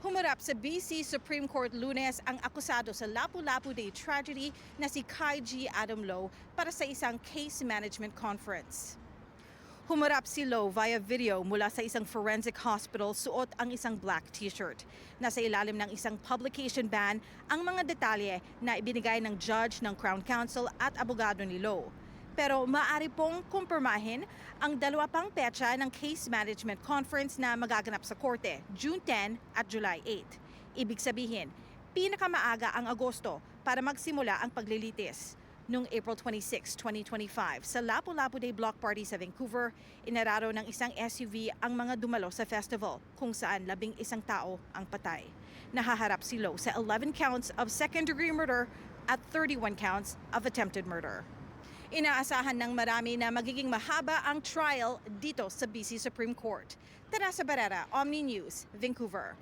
Humarap sa BC Supreme Court Lunes ang akusado sa Lapu-Lapu Day tragedy na si Kai G. Adam Low para sa isang case management conference. Humarap si Low via video mula sa isang forensic hospital, suot ang isang black t-shirt. Nasa ilalim ng isang publication ban ang mga detalye na ibinigay ng judge ng Crown Counsel at abogado ni Low. Pero maaari pong kumpirmahin ang dalawa pang petsa ng case management conference na magaganap sa korte, June 10 at July 8. Ibig sabihin, pinakamaaga ang Agosto para magsimula ang paglilitis. Noong April 26, 2025, sa Lapu-Lapu Day Block Party sa Vancouver, inararo ng isang SUV ang mga dumalo sa festival kung saan 11 tao ang patay. Nahaharap si Low sa 11 counts of second-degree murder at 31 counts of attempted murder. Inaasahan ng marami na magiging mahaba ang trial dito sa BC Supreme Court. Teresa Barrera, Omni News, Vancouver.